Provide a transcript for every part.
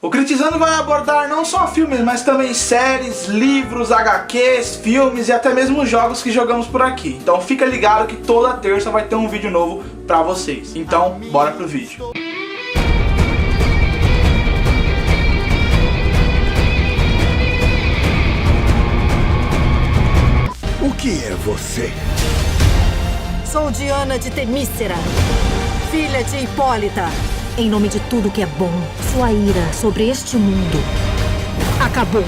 O Critizando vai abordar não só filmes, mas também séries, livros, HQs, filmes e até mesmo jogos que jogamos por aqui. Então fica ligado que toda terça vai ter um vídeo novo pra vocês. Então, bora pro vídeo. O que é você? Sou Diana de Temícera, filha de Hipólita. Em nome de tudo que é bom, sua ira sobre este mundo acabou.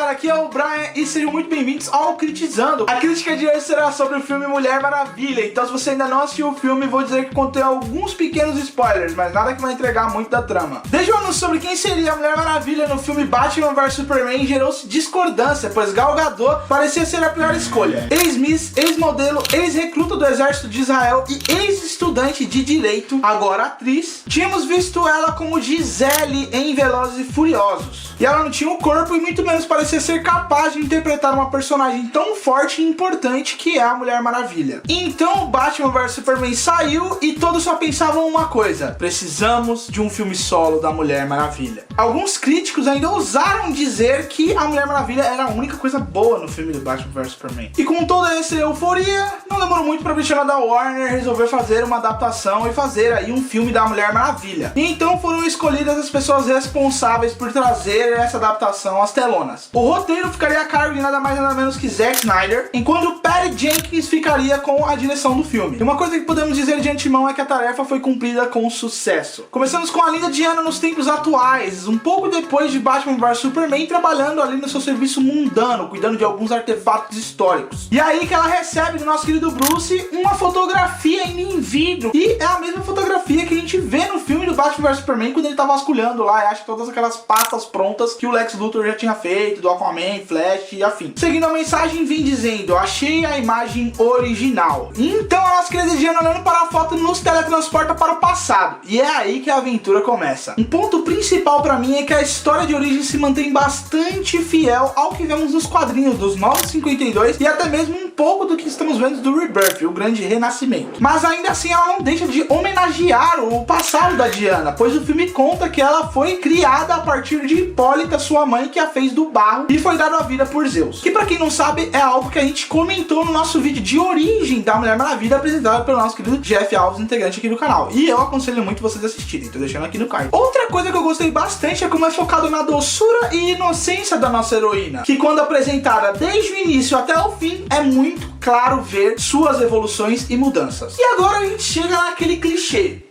Aqui é o Brian e sejam muito bem-vindos ao Critizando. A crítica de hoje será sobre o filme Mulher Maravilha. Então se você ainda não assistiu o filme, vou dizer que contém alguns pequenos spoilers, mas nada que vai entregar muito da trama. Desde o anúncio sobre quem seria a Mulher Maravilha no filme Batman vs Superman gerou-se discordância, pois Gal Gadot parecia ser a pior escolha. Ex-miss, ex-modelo, ex-recruta do exército de Israel e ex-estudante de direito, agora atriz. Tínhamos visto ela como Gisele em Velozes e Furiosos. E ela não tinha um corpo e muito menos parecia ser capaz de interpretar uma personagem tão forte e importante que é a Mulher Maravilha. Então Batman vs Superman saiu e todos só pensavam uma coisa: precisamos de um filme solo da Mulher Maravilha. Alguns críticos ainda ousaram dizer que a Mulher Maravilha era a única coisa boa no filme do Batman vs Superman. E com toda essa euforia, não demorou muito para a bichona da Warner resolver fazer uma adaptação e fazer aí um filme da Mulher Maravilha. E então foram escolhidas as pessoas responsáveis por trazer essa adaptação às telonas. O roteiro ficaria a cargo de nada mais nada menos que Zack Snyder, enquanto Patty Jenkins ficaria com a direção do filme. E uma coisa que podemos dizer de antemão é que a tarefa foi cumprida com sucesso. Começamos com a linda Diana nos tempos atuais, um pouco depois de Batman vs Superman, trabalhando ali no seu serviço mundano, cuidando de alguns artefatos históricos. E aí que ela recebe do nosso querido Bruce uma fotografia em vidro, e é a mesma fotografia que a gente vê no filme do Batman vs Superman, quando ele tá vasculhando lá e acha todas aquelas pastas prontas que o Lex Luthor já tinha feito, do Aquaman, Flash e afim. Seguindo a mensagem, vem dizendo: achei a imagem original. Então a nossa querida Diana, olhando para a foto, nos teletransporta para o passado. E é aí que a aventura começa. Um ponto principal para mim é que a história de origem se mantém bastante fiel ao que vemos nos quadrinhos dos 952 e até mesmo um pouco do que estamos vendo do Rebirth, o grande renascimento. Mas ainda assim ela não deixa de homenagear o passado da Diana, pois o filme conta que ela foi criada a partir de Hipólita, sua mãe, que a fez do barro e foi dado a vida por Zeus. Que pra quem não sabe é algo que a gente comentou no nosso vídeo de origem da Mulher Maravilha, apresentado pelo nosso querido Jeff Alves, integrante aqui do canal. E eu aconselho muito vocês assistirem, tô deixando aqui no card. Outra coisa que eu gostei bastante é como é focado na doçura e inocência da nossa heroína, que quando apresentada desde o início até o fim, é muito claro ver suas evoluções e mudanças. E agora a gente chega naquele clichê: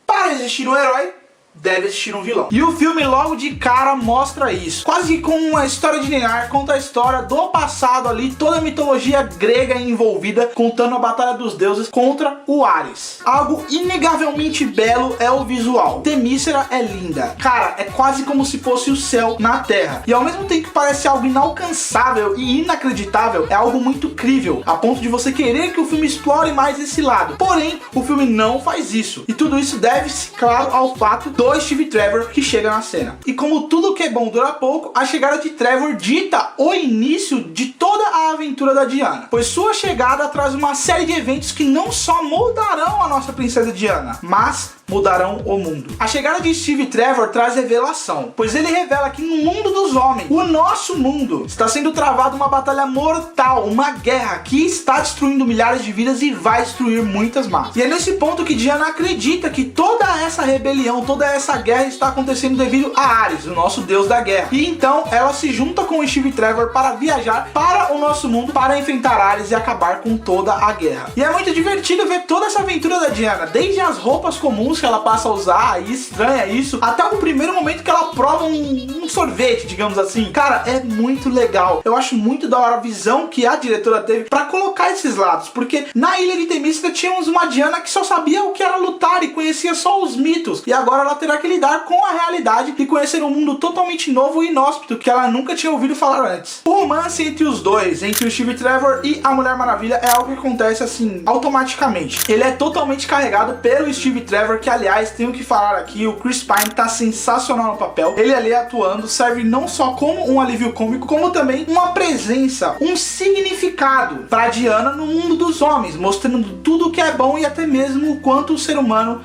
para existir um herói, deve existir um vilão. E o filme logo de cara mostra isso. Quase que com uma história linear, conta a história do passado ali, toda a mitologia grega envolvida, contando a batalha dos deuses contra o Ares. Algo inegavelmente belo é o visual. Temícera é linda. Cara, é quase como se fosse o céu na terra. E ao mesmo tempo que parece algo inalcançável e inacreditável, é algo muito crível, a ponto de você querer que o filme explore mais esse lado. Porém, o filme não faz isso. E tudo isso deve-se, claro, ao fato do Steve Trevor que chega na cena. E como tudo que é bom dura pouco, a chegada de Trevor dita o início de toda a aventura da Diana, pois sua chegada traz uma série de eventos que não só moldarão a nossa princesa Diana, mas mudarão o mundo. A chegada de Steve Trevor traz revelação, pois ele revela que no mundo dos homens, o nosso mundo, está sendo travada uma batalha mortal, uma guerra que está destruindo milhares de vidas e vai destruir muitas más. E é nesse ponto que Diana acredita que toda essa rebelião, toda essa guerra está acontecendo devido a Ares, o nosso deus da guerra. E então ela se junta com o Steve Trevor para viajar para o nosso mundo para enfrentar Ares e acabar com toda a guerra. E é muito divertido ver toda essa aventura da Diana, desde as roupas comuns que ela passa a usar e estranha isso, até o primeiro momento que ela prova um sorvete, digamos assim. Cara, é muito legal. Eu acho muito da hora a visão que a diretora teve para colocar esses lados, porque na Ilha de Temícera tínhamos uma Diana que só sabia o que era lutar e conhecia só os mitos, e agora ela terá que lidar com a realidade e conhecer um mundo totalmente novo e inóspito que ela nunca tinha ouvido falar antes. O romance entre os dois, entre o Steve Trevor e a Mulher Maravilha, é algo que acontece assim automaticamente. Ele é totalmente carregado pelo Steve Trevor, que que, aliás, tenho que falar aqui, o Chris Pine tá sensacional no papel. Ele ali atuando serve não só como um alívio cômico, como também uma presença, um significado pra Diana no mundo dos homens, mostrando tudo que é bom e até mesmo o quanto o ser humano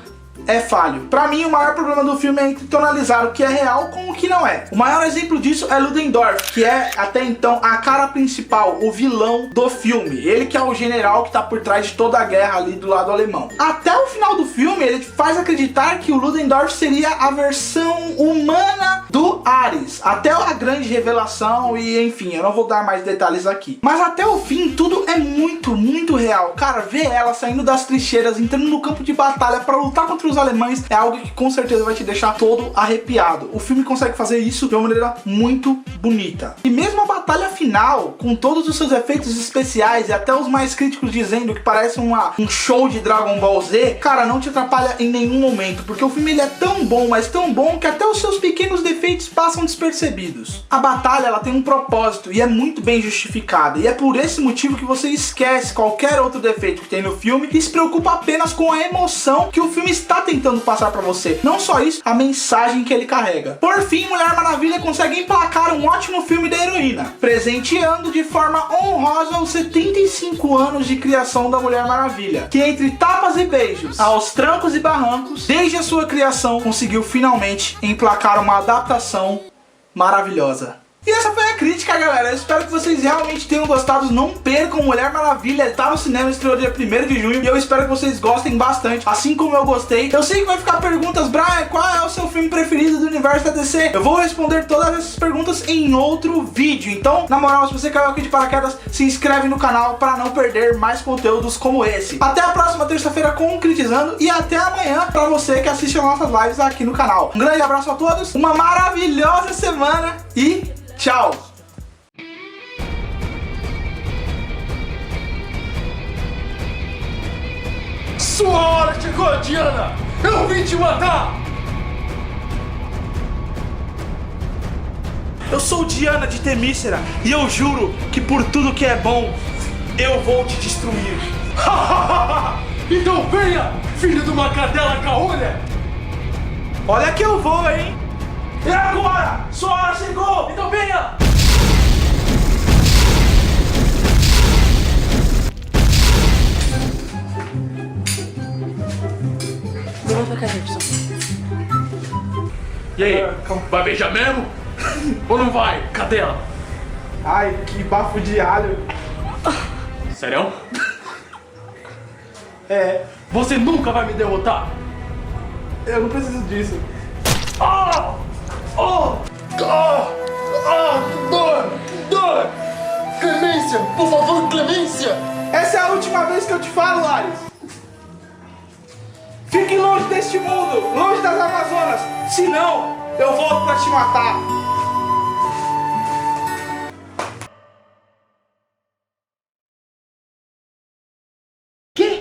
é falho. Pra mim, o maior problema do filme é tonalizar o que é real com o que não é. O maior exemplo disso é Ludendorff, que é até então a cara principal, o vilão do filme. Ele que é o general que tá por trás de toda a guerra ali do lado alemão. Até o final do filme, ele faz acreditar que o Ludendorff seria a versão humana do Ares. Até a grande revelação e enfim, eu não vou dar mais detalhes aqui. Mas até o fim, tudo é muito, muito real. Cara, ver ela saindo das trincheiras, entrando no campo de batalha pra lutar contra os alemães é algo que com certeza vai te deixar todo arrepiado. O filme consegue fazer isso de uma maneira muito bonita. E mesmo a batalha final, com todos os seus efeitos especiais e até os mais críticos dizendo que parece um show de Dragon Ball Z, cara, não te atrapalha em nenhum momento, porque o filme ele é tão bom, mas tão bom que até os seus pequenos defeitos passam despercebidos. A batalha ela tem um propósito e é muito bem justificada, e é por esse motivo que você esquece qualquer outro defeito que tem no filme e se preocupa apenas com a emoção que o filme está tentando passar pra você. Não só isso, a mensagem que ele carrega. Por fim, Mulher Maravilha consegue emplacar um ótimo filme da heroína, presenteando de forma honrosa os 75 anos de criação da Mulher Maravilha, que entre tapas e beijos, aos trancos e barrancos, desde a sua criação, conseguiu finalmente emplacar uma adaptação maravilhosa. E essa foi a crítica, galera. Eu espero que vocês realmente tenham gostado. Não percam, Mulher Maravilha tá no cinema, estreou dia 1º de junho. E eu espero que vocês gostem bastante, assim como eu gostei. Eu sei que vai ficar perguntas: Brian, qual é o seu filme preferido do universo da DC? Eu vou responder todas essas perguntas em outro vídeo. Então, na moral, se você caiu aqui de paraquedas, se inscreve no canal para não perder mais conteúdos como esse. Até a próxima terça-feira com o Critizando. E até amanhã para você que assiste as nossas lives aqui no canal. Um grande abraço a todos, uma maravilhosa semana e tchau! Sua hora chegou, Diana! Eu vim te matar! Eu sou Diana de Temícera e eu juro que por tudo que é bom, eu vou te destruir. Então venha, filho de uma cadela caolha! Olha que eu vou, hein? E agora? Sua hora chegou! Então venha! Levanta cá, Jefferson. E aí, vai beijar mesmo? Ou não vai, cadela? Ai, que bafo de alho. Sério? É, Você nunca vai me derrotar? eu não preciso disso. Ah! Oh! Ah! Ah! Que dor! Que dor! Clemência! Por favor, clemência! Essa é a última vez que eu te falo, Ares. Fique longe deste mundo, longe das Amazonas. Senão, eu volto pra te matar.